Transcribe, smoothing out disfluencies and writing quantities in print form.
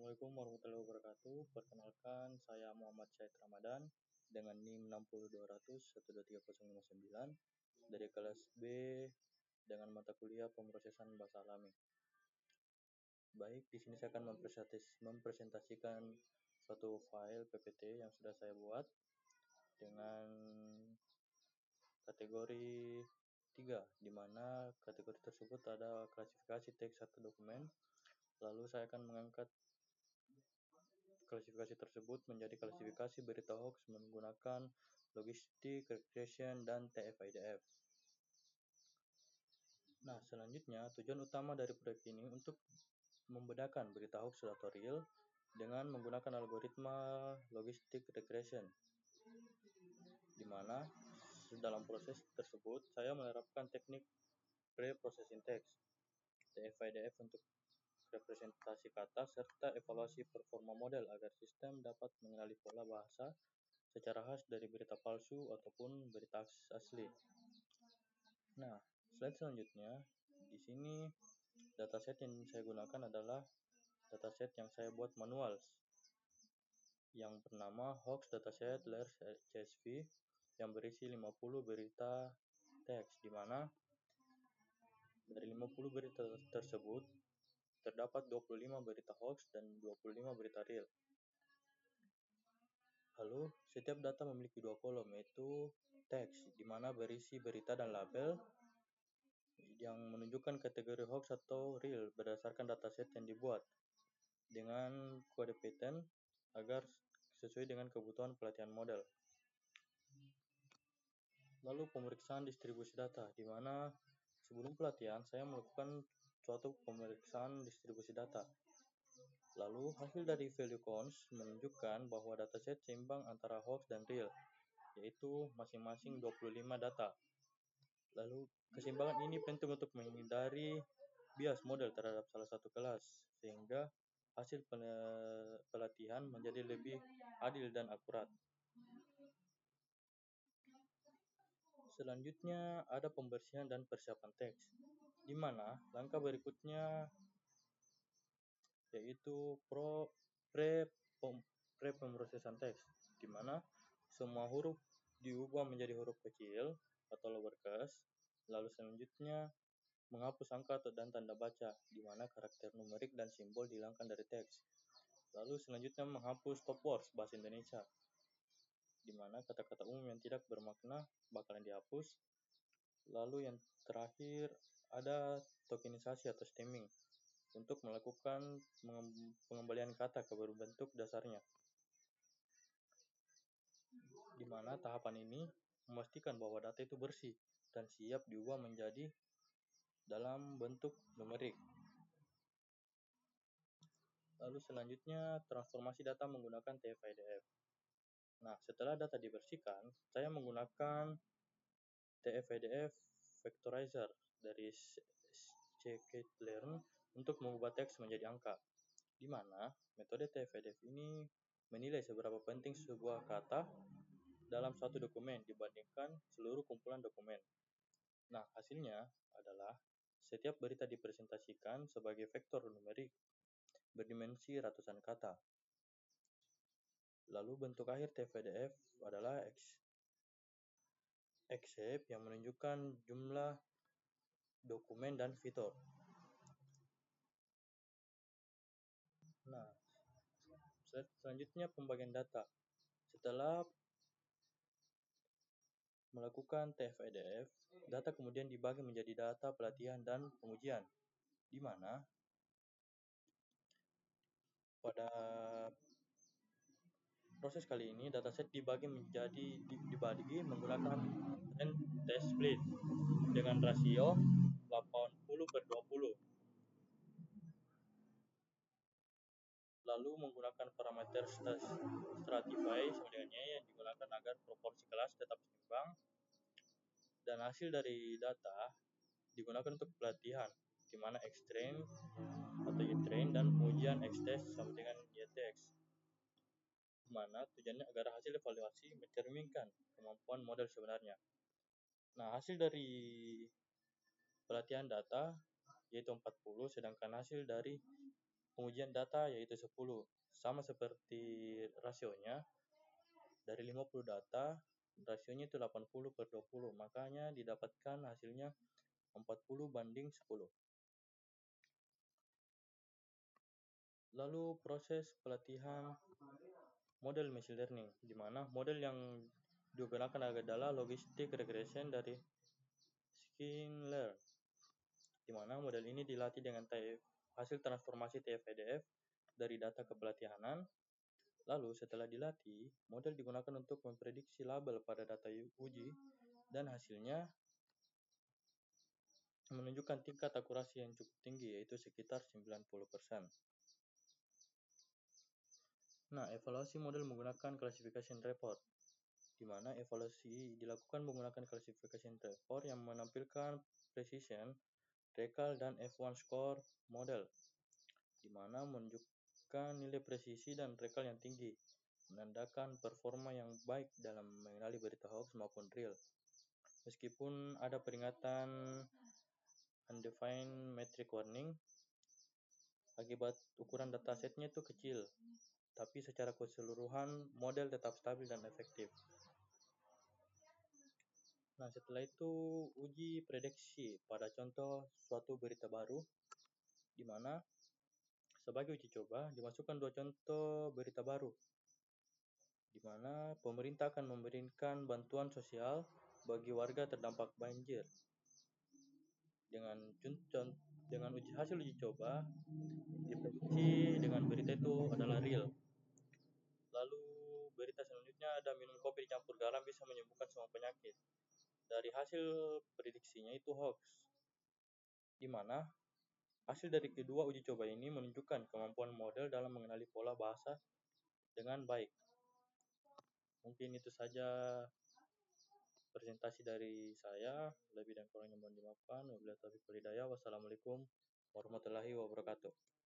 Assalamualaikum warahmatullahi wabarakatuh. Perkenalkan, saya Muhammad Syed Ramadan dengan NIM 60200123059 dari kelas B dengan mata kuliah pemrosesan bahasa alami. Baik, di sini saya akan mempresentasikan suatu file PPT yang sudah saya buat dengan kategori 3, di mana kategori tersebut ada klasifikasi teks satu dokumen. Lalu saya akan mengangkat klasifikasi tersebut menjadi klasifikasi berita hoax menggunakan logistik, regression, dan TF-IDF. Nah, selanjutnya tujuan utama dari proyek ini untuk membedakan berita hoax atau real dengan menggunakan algoritma logistik regression, di mana dalam proses tersebut saya menerapkan teknik pre-processing text, TF-IDF untuk representasi kata, serta evaluasi performa model agar sistem dapat mengenali pola bahasa secara khas dari berita palsu ataupun berita asli. Nah, slide selanjutnya, di sini dataset yang saya gunakan adalah dataset yang saya buat manual, yang bernama Hoax Dataset Layer CSV yang berisi 50 berita teks, di mana dari 50 berita tersebut terdapat 25 berita hoax dan 25 berita real. Lalu, setiap data memiliki dua kolom, yaitu teks, di mana berisi berita dan label yang menunjukkan kategori hoax atau real berdasarkan dataset yang dibuat dengan kode pattern agar sesuai dengan kebutuhan pelatihan model. Lalu, pemeriksaan distribusi data, di mana sebelum pelatihan saya melakukan suatu pemeriksaan distribusi data. Lalu, hasil dari value counts menunjukkan bahwa dataset seimbang antara hoax dan real, yaitu masing-masing 25 data. Lalu, keseimbangan ini penting untuk menghindari bias model terhadap salah satu kelas, sehingga hasil pelatihan menjadi lebih adil dan akurat. Selanjutnya, ada pembersihan dan persiapan teks, di mana langkah berikutnya yaitu pre-pemrosesan teks, di mana semua huruf diubah menjadi huruf kecil atau lowercase. Lalu selanjutnya menghapus angka dan tanda baca, di mana karakter numerik dan simbol dihilangkan dari teks. Lalu selanjutnya menghapus top words bahasa Indonesia, di mana kata-kata umum yang tidak bermakna bakalan dihapus. Lalu yang terakhir ada tokenisasi atau stemming untuk melakukan pengembalian kata ke berbentuk dasarnya, di mana tahapan ini memastikan bahwa data itu bersih dan siap diubah menjadi dalam bentuk numerik. Lalu selanjutnya transformasi data menggunakan TF-IDF. Nah, setelah data dibersihkan, saya menggunakan TF-IDF vectorizer dari scikit-learn untuk mengubah teks menjadi angka, di mana metode TF-IDF ini menilai seberapa penting sebuah kata dalam suatu dokumen dibandingkan seluruh kumpulan dokumen. Nah, hasilnya adalah setiap berita dipresentasikan sebagai vektor numerik berdimensi ratusan kata. Lalu bentuk akhir TF-IDF adalah Excep yang menunjukkan jumlah dokumen dan fitur. Nah, selanjutnya pembagian data. Setelah melakukan TF-IDF, data kemudian dibagi menjadi data pelatihan dan pengujian, di mana pada proses kali ini dataset dibagi menggunakan trend test split dengan rasio 80/20. Lalu menggunakan parameter stratify sama dengan Y yang digunakan agar proporsi kelas tetap seimbang, dan hasil dari data digunakan untuk pelatihan, di mana X-train atau Y-train dan pengujian X-test sama dengan Y-test, di mana tujuannya agar hasil evaluasi mencerminkan kemampuan model sebenarnya. Nah, hasil dari pelatihan data yaitu 40, sedangkan hasil dari pengujian data yaitu 10. Sama seperti rasionya, dari 50 data, rasionya itu 80/20, makanya didapatkan hasilnya 40/10. Lalu proses pelatihan model machine learning, di mana model yang digunakan adalah logistic regression dari Skinner, di mana model ini dilatih dengan hasil transformasi TF-IDF dari data kepelatihanan. Lalu setelah dilatih, model digunakan untuk memprediksi label pada data uji dan hasilnya menunjukkan tingkat akurasi yang cukup tinggi, yaitu sekitar 90%. Nah, evaluasi model menggunakan classification report, di mana evaluasi dilakukan menggunakan classification report yang menampilkan precision, recall, dan F1 score model, di mana menunjukkan nilai presisi dan recall yang tinggi, menandakan performa yang baik dalam mengenali berita hoax maupun real. Meskipun ada peringatan undefined metric warning, akibat ukuran datasetnya itu kecil, tapi secara keseluruhan model tetap stabil dan efektif. Nah, setelah itu uji prediksi pada contoh suatu berita baru, di mana sebagai uji coba dimasukkan 2 contoh berita baru, di mana pemerintah akan memberikan bantuan sosial bagi warga terdampak banjir. Dengan hasil uji coba diprediksi dengan berita itu adalah real. Lalu berita selanjutnya ada minum kopi dicampur garam bisa menyembuhkan semua penyakit. Dari hasil prediksinya itu hoax, di mana hasil dari kedua uji coba ini menunjukkan kemampuan model dalam mengenali pola bahasa dengan baik. Mungkin itu saja presentasi dari saya, lebih dan kurangnya mohon dimaafkan. Wabillahi taufiq wal hidayah. Wassalamualaikum warahmatullahi wabarakatuh.